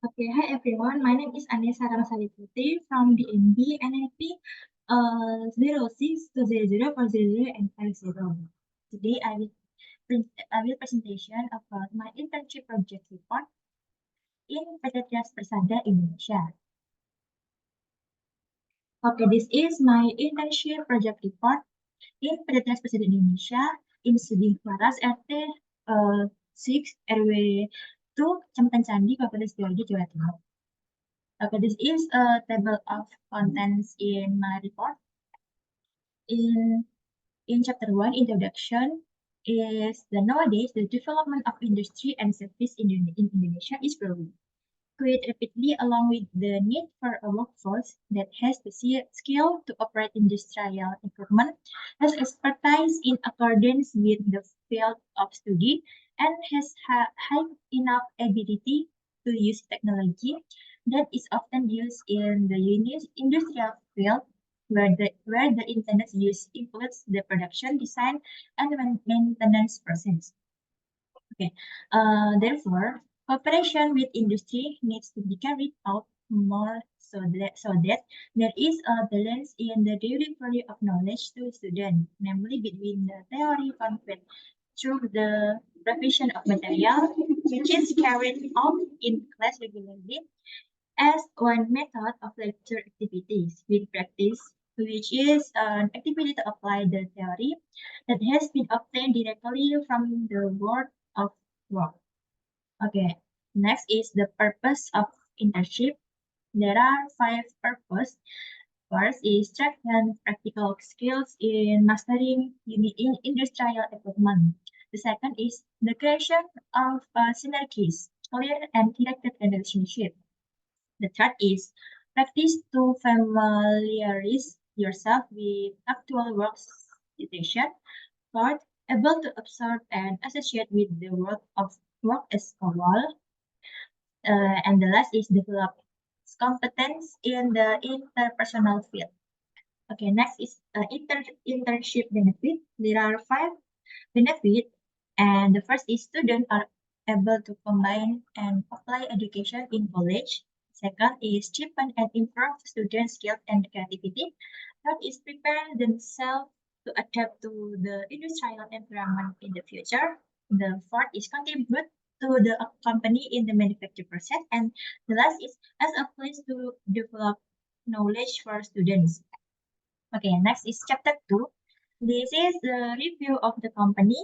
Okay, hi everyone. My name is Anessa Ramasari Putri from DNB NIP 06200400 and 50. Today I will presentation about my internship project report in PT Trias Persada Indonesia. Okay, this is my internship project report in PT Trias Persada Indonesia in Studi Laras RT 6 RW 2 Kecamatan Candi, Kabupaten Sidoarjo, Jawa Timur. Okay, this is a table of contents in my report. In chapter 1, introduction, is the nowadays the development of industry and service in Indonesia is growing quite rapidly, along with the need for a workforce that has the skill to operate industrial equipment, has expertise in accordance with the field of study, and has high enough ability to use technology that is often used in the industrial field, where the intended use includes the production, design, and maintenance process. Okay. Therefore, cooperation with industry needs to be carried out more so that there is a balance in the delivery of knowledge to students, namely between the theory content through the revision of material, which is carried out in class regularly, as one method of lecture activities with practice, which is an activity to apply the theory that has been obtained directly from the world of work. Okay, next is the purpose of internship. There are 5 purposes. First is strengthen practical skills in mastering in industrial equipment. The second is the creation of synergies, clear and directed relationship. The third is practice to familiarize yourself with actual work situation. Fourth, able to observe and associate with the world of work as a whole. And the last is develop competence in the interpersonal field. Okay, next is internship benefit. There are 5 benefits, and the first is students are able to combine and apply education in college. Second is cheapen and improve student skills and creativity. Third is prepare themselves to adapt to the industrial environment in the future. The fourth is contribute to the company in the manufacturing process. And the last is as a place to develop knowledge for students. Okay, next is chapter 2. This is the review of the company.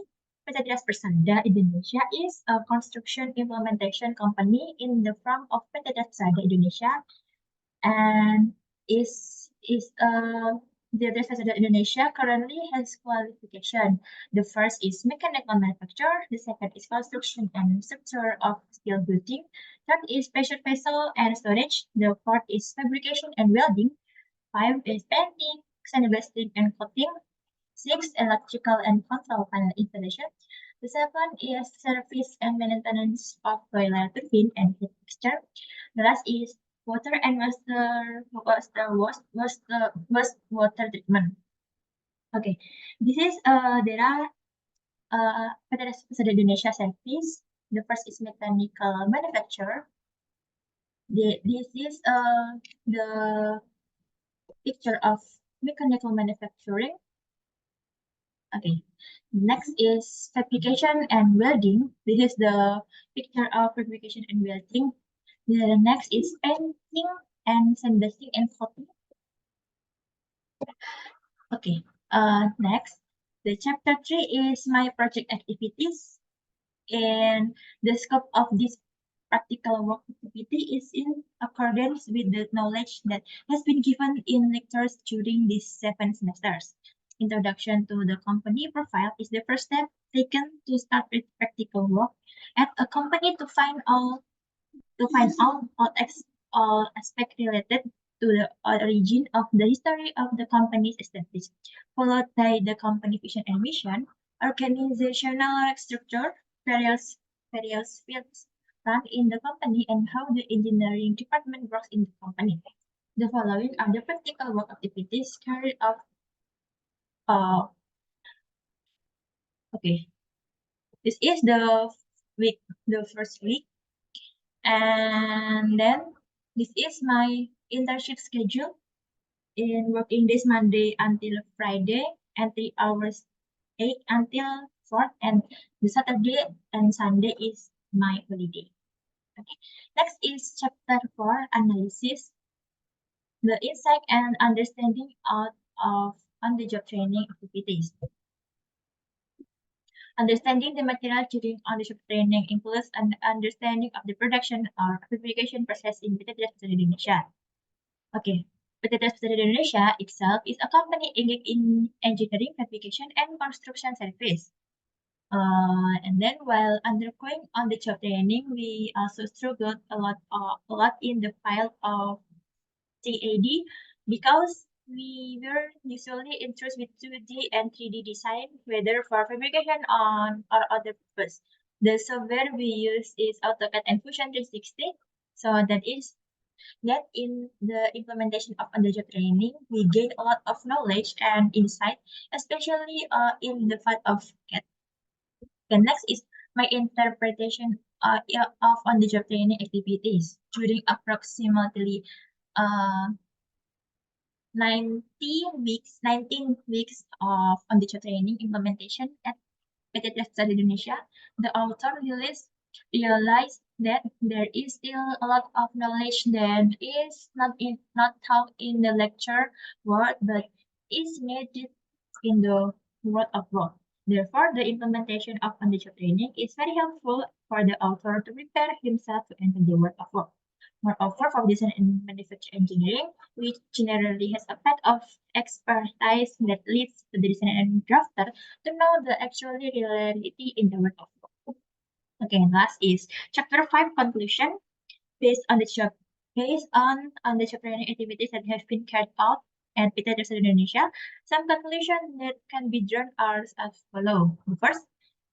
PT Trias Persada Indonesia is a construction implementation company in the firm of PT Trias Persada Indonesia, and is the Trias Persada Indonesia currently has qualification. The first is mechanical manufacture, the second is construction and structure of steel building, third is pressure vessel and storage, the fourth is fabrication and welding, five is painting, sandblasting and coating, six electrical and control panel installation. The seven is service and maintenance of boiler turbine and heat exchanger. The last is water and water treatment. Okay, this is there are PT Trias Persada Indonesia service. The first is mechanical manufacture. This is the picture of mechanical manufacturing. Okay, next is fabrication and welding. This is the picture of fabrication and welding. The next is painting and sandblasting and coating. Okay, next, the chapter 3 is my project activities. And the scope of this practical work activity is in accordance with the knowledge that has been given in lectures during these 7 semesters. Introduction to the company profile is the first step taken to start with practical work at a company to find out all aspects related to the origin of the history of the company's established, followed by the company vision and mission, organizational structure, various fields run in the company, and how the engineering department works in the company. The following are the practical work activities carried out. Okay, this is the first week, And then this is my internship schedule in working days Monday until Friday and 3 hours 8 until 4, and the Saturday and Sunday is my holiday. Okay. Next is chapter 4, analysis. The insight and understanding out of on-the-job training activities. Understanding the material during on-the-job training includes an understanding of the production or fabrication process in PT Trans Pesawat Indonesia. Okay, PT Trans Pesawat Indonesia itself is a company engaged in engineering, fabrication, and construction service. And then while undergoing on-the-job training, we also struggled a lot in the field of CAD because we were usually interested with 2D and 3D design, whether for fabrication on or other purpose. The software we use is AutoCAD and Fusion 360. So that in the implementation of on-the-job training, we gain a lot of knowledge and insight, especially in the field of CAD. The next is my interpretation of on-the-job training activities during approximately 19 weeks of on-the-job training implementation at PT Trans Pesawat Indonesia. The author realized that there is still a lot of knowledge that is not taught in the lecture world, but is needed in the world of work. Therefore, the implementation of on-the-job training is very helpful for the author to prepare himself to enter the world of work. Moreover, for design and manufacturing engineering, which generally has a path of expertise that leads to the designer and drafter to know the actual reality in the world of work. Okay, last is chapter 5, conclusion. Based on the job training activities that have been carried out at PT Trans Indonesia, some conclusions that can be drawn are as follows. First,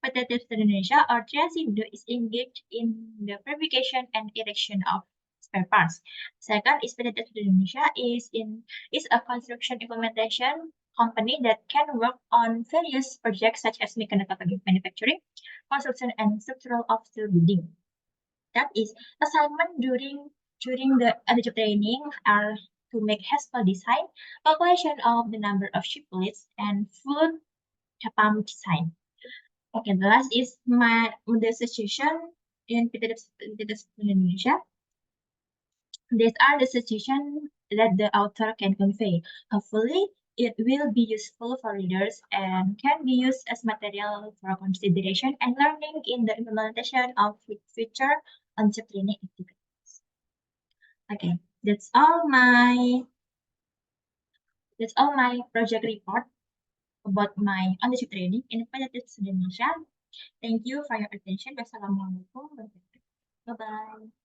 PT Trans Indonesia or Triasindo is engaged in the fabrication and erection of spare parts. Second is PT Trans Indonesia is a construction implementation company that can work on various projects such as mechanical manufacturing, construction, and structural of steel building. That is, assignment during the on-the-job training are to make HASPAL design, calculation of the number of ship plates, and full pump design. Okay, the last is the situation in PT Indonesia. These are the situations that the author can convey. Hopefully, it will be useful for readers and can be used as material for consideration and learning in the implementation of future on-job training activities. Okay, that's all my project report about my on-the-job training in PT Trans Indonesia. Thank you for your attention. Wassalamualaikum warahmatullahi wabarakatuh. Bye-bye.